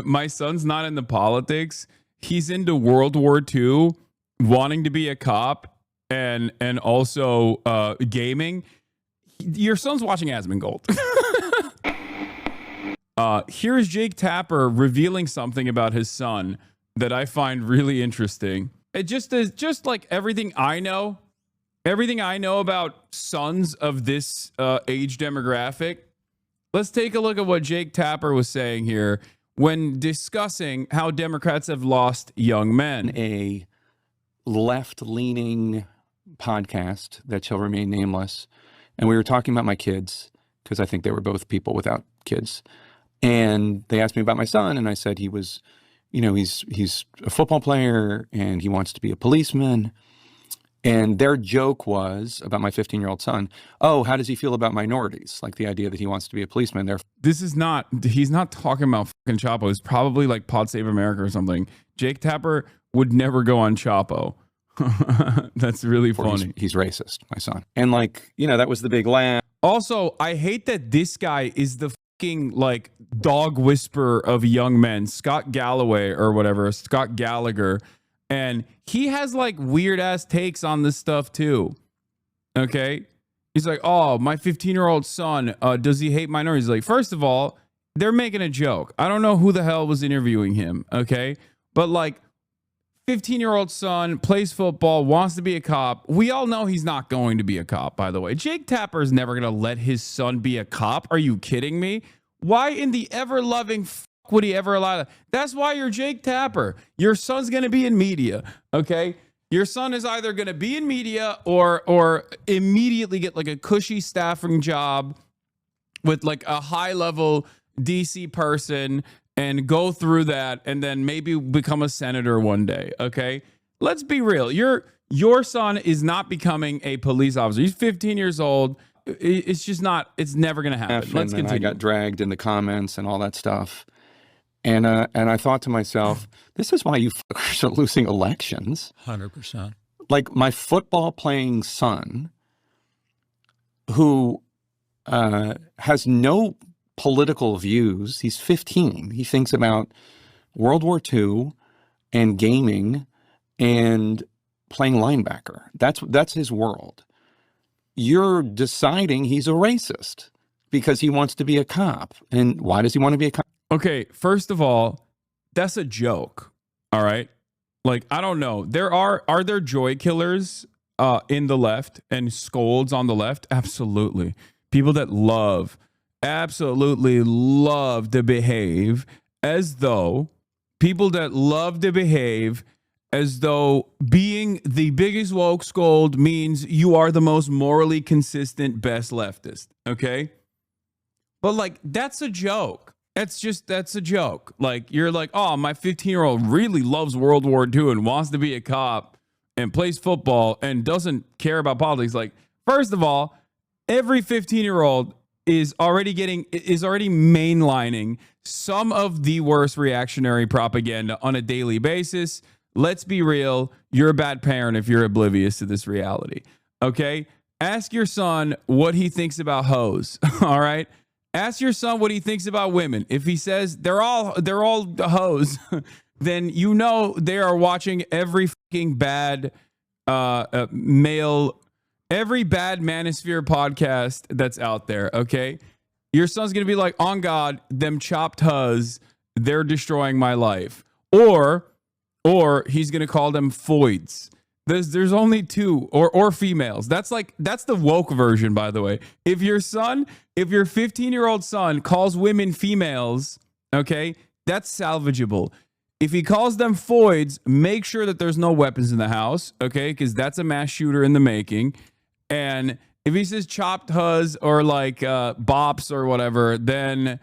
my son's not into politics. He's into World War II, wanting to be a cop, and also gaming. Your son's watching Asmongold. Here's Jake Tapper revealing something about his son that I find really interesting. It just is just like everything I know about sons of this age demographic. Let's take a look at what Jake Tapper was saying here when discussing how Democrats have lost young men. A left-leaning podcast that shall remain nameless. And we were talking about my kids because I think they were both people without kids. And they asked me about my son, and I said he was, he's a football player and he wants to be a policeman. And their joke was about my 15-year-old son. Oh, how does he feel about minorities? Like the idea that he wants to be a policeman. He's not talking about fucking Chapo. It's probably like Pod Save America or something. Jake Tapper would never go on Chapo. That's really funny. He's racist, my son. And that was the big laugh. Also, I hate that this guy is the fucking like dog whisperer of young men, Scott Galloway or whatever, Scott Gallagher. And he has like weird ass takes on this stuff too. Okay. He's like, oh, my 15-year-old son, does he hate minorities? Like, first of all, they're making a joke. I don't know who the hell was interviewing him. Okay. But like 15-year-old son plays football, wants to be a cop. We all know he's not going to be a cop, by the way. Jake Tapper is never going to let his son be a cop. Are you kidding me? Why in the ever-loving would he ever allow that? That's why you're Jake Tapper. Your son's going to be in media, okay? Your son is either going to be in media or immediately get like a cushy staffing job with like a high-level DC person and go through that and then maybe become a senator one day, okay? Let's be real. Your son is not becoming a police officer. He's 15 years old. It's just not, it's never going to happen. Let's continue. I got dragged in the comments and all that stuff. And I thought to myself, this is why you fuckers are losing elections. 100%. Like my football playing son, who has no political views. He's 15. He thinks about World War II and gaming and playing linebacker. That's his world. You're deciding he's a racist because he wants to be a cop. And why does he want to be a cop? Okay, first of all, that's a joke. All right. Like, I don't know. Are there joy killers in the left and scolds on the left? Absolutely. People that absolutely love to behave as though being the biggest woke scold means you are the most morally consistent, best leftist. Okay. But like, that's a joke. That's a joke. Like, you're like, oh, my 15-year-old really loves World War II and wants to be a cop and plays football and doesn't care about politics. Like, first of all, every 15-year-old is already mainlining some of the worst reactionary propaganda on a daily basis. Let's be real. You're a bad parent if you're oblivious to this reality. Okay? Ask your son what he thinks about hoes. All right? Ask your son what he thinks about women. If he says they're all hoes, then you know they are watching every fucking bad every bad manosphere podcast that's out there, okay? Your son's going to be like, on God, them chopped huz, they're destroying my life. Or he's going to call them foids. There's only two or females. That's the woke version, by the way. If your 15-year-old son calls women females, okay, that's salvageable. If he calls them foids, make sure that there's no weapons in the house, okay, because that's a mass shooter in the making. And if he says chopped huz or like bops or whatever, then,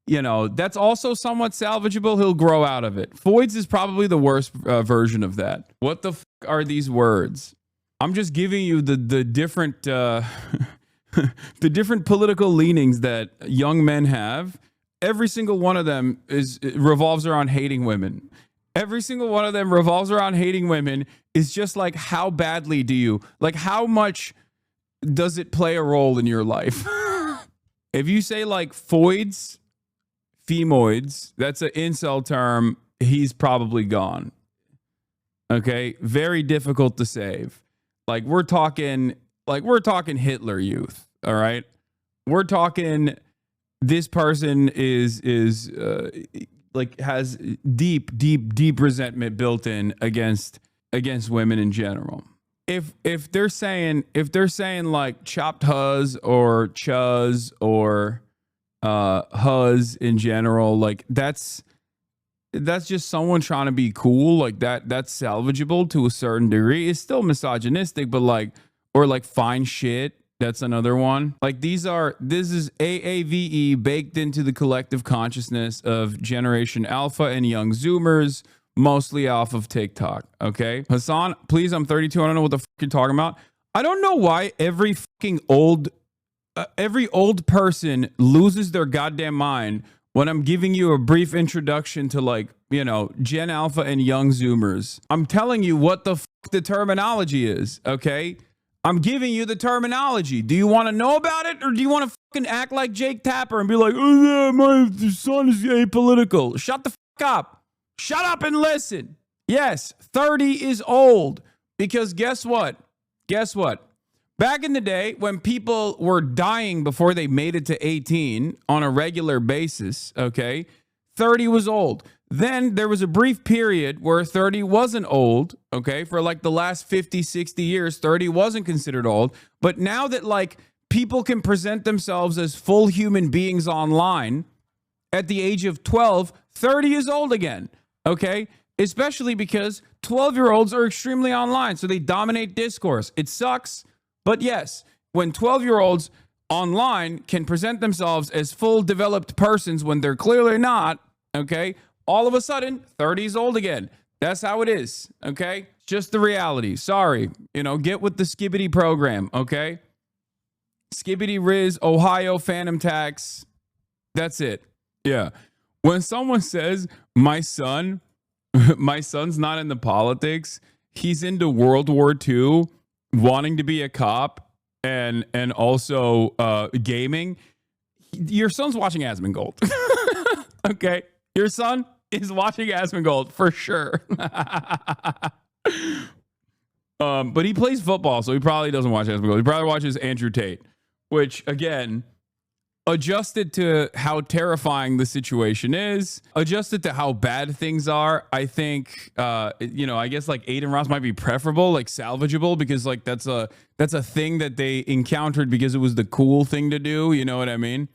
you know, that's also somewhat salvageable. He'll grow out of it. Foids is probably the worst version of that. What the are these words? I'm just giving you the different the different political leanings that young men have. Every single one of them revolves around hating women. Every single one of them revolves around hating women. Is just like, how badly do you, like, how much does it play a role in your life? If you say like foids, femoids, that's an incel term, he's probably gone. Okay, very difficult to save. Like we're talking Hitler Youth. All right, we're talking. This person is like has deep resentment built in against women in general. If they're saying like chopped huz or chuz or huz in general, like that's just someone trying to be cool. Like that's salvageable to a certain degree. It's still misogynistic, but like, or like fine shit. That's another one. Like this is AAVE baked into the collective consciousness of Generation Alpha and young Zoomers, mostly off of TikTok. Okay, Hasan, please, I'm 32. I don't know what the fuck you're talking about. I don't know why every old person loses their goddamn mind when I'm giving you a brief introduction to, like, you know, Gen Alpha and young Zoomers. I'm telling you what the fuck the terminology is. Okay. I'm giving you the terminology. Do you want to know about it, or do you want to fucking act like Jake Tapper and be like, oh yeah, my son is apolitical? Shut the fuck up. Shut up and listen. Yes, 30 is old, because guess what? Guess what? Back in the day when people were dying before they made it to 18 on a regular basis, okay, 30 was old. Then there was a brief period where 30 wasn't old, okay? For like the last 50, 60 years, 30 wasn't considered old. But now that like people can present themselves as full human beings online at the age of 12, 30 is old again, okay? Especially because 12-year-olds are extremely online, so they dominate discourse. It sucks, but yes, when 12-year-olds online can present themselves as full developed persons when they're clearly not, okay? All of a sudden, 30 is old again. That's how it is, okay? Just the reality. Sorry. You know, get with the Skibbity program, okay? Skibbity Riz, Ohio Phantom Tax. That's it. Yeah. When someone says, my son's not into politics, he's into World War II, wanting to be a cop, and also gaming, your son's watching Asmongold. Okay? Your son is watching Asmongold for sure. But he plays football, so he probably doesn't watch Asmongold. He probably watches Andrew Tate, which, again, adjusted to how terrifying the situation is, adjusted to how bad things are, I think, I guess like Aiden Ross might be preferable, like salvageable, because like that's a thing that they encountered because it was the cool thing to do. You know what I mean?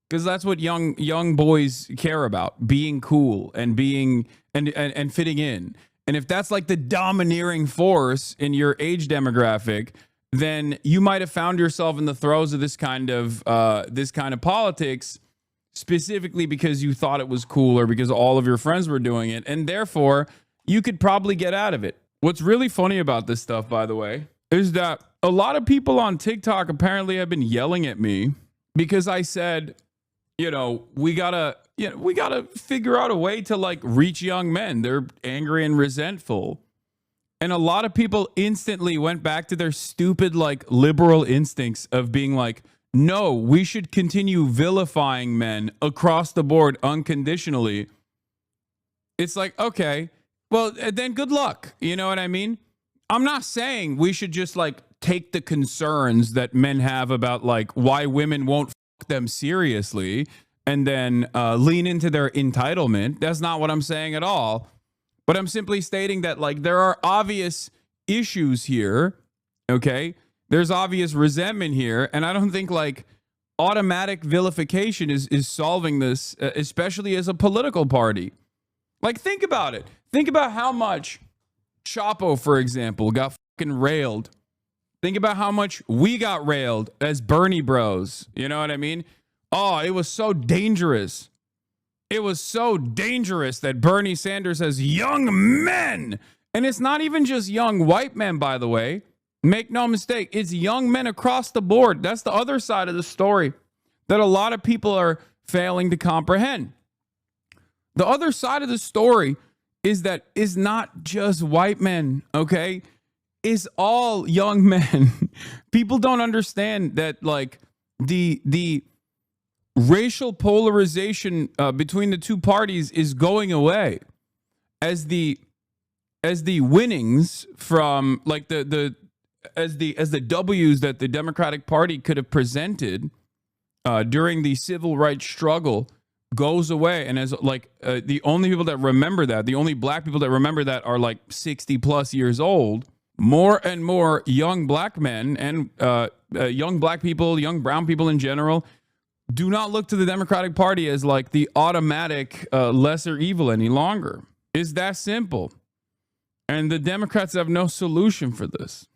Because that's what young boys care about, being cool and being and fitting in. And if that's like the domineering force in your age demographic, then you might have found yourself in the throes of this kind of politics, specifically because you thought it was cool or because all of your friends were doing it, and therefore you could probably get out of it. What's really funny about this stuff, by the way, is that a lot of people on TikTok apparently have been yelling at me because I said, we gotta figure out a way to like reach young men. They're angry and resentful. And a lot of people instantly went back to their stupid, like, liberal instincts of being like, no, we should continue vilifying men across the board unconditionally. It's like, okay, well, then good luck. You know what I mean? I'm not saying we should just like take the concerns that men have about like why women won't fuck them seriously and then lean into their entitlement. That's not what I'm saying at all. But I'm simply stating that like there are obvious issues here. Okay. There's obvious resentment here. And I don't think like automatic vilification is solving this, especially as a political party. Like, think about it. Think about how much Chapo, for example, got fucking railed. Think about how much we got railed as Bernie bros. You know what I mean? Oh, it was so dangerous. It was so dangerous that Bernie Sanders has young men. And it's not even just young white men, by the way. Make no mistake. It's young men across the board. That's the other side of the story that a lot of people are failing to comprehend. The other side of the story is that it's not just white men, okay? It's all young men. People don't understand that, like, the racial polarization between the two parties is going away as the winnings from like as the W's that the Democratic Party could have presented during the civil rights struggle goes away. And as like the only people that remember that, the only black people that remember that are like 60 plus years old, more and more young black men and young black people, young brown people in general, do not look to the Democratic Party as like the automatic lesser evil any longer. It's that simple. And the Democrats have no solution for this.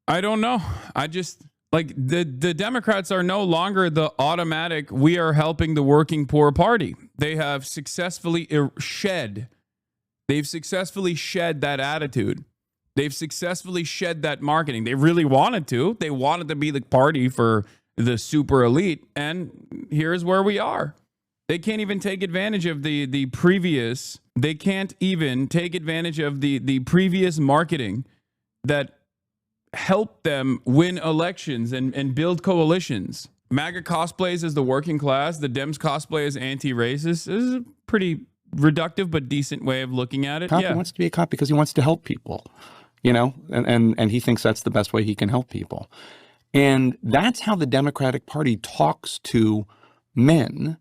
I don't know. I just like the Democrats are no longer the automatic, we are helping the working poor party. They have successfully shed that attitude. They've successfully shed that marketing. They really wanted to. They wanted to be the party for the super elite. And here's where we are. They can't even take advantage of the previous. They can't even take advantage of the previous marketing that helped them win elections and build coalitions. MAGA cosplays as the working class. The Dems cosplay as anti-racist. This is a pretty reductive but decent way of looking at it. He wants to be a cop because he wants to help people, you know, and he thinks that's the best way he can help people. And that's how the Democratic Party talks to men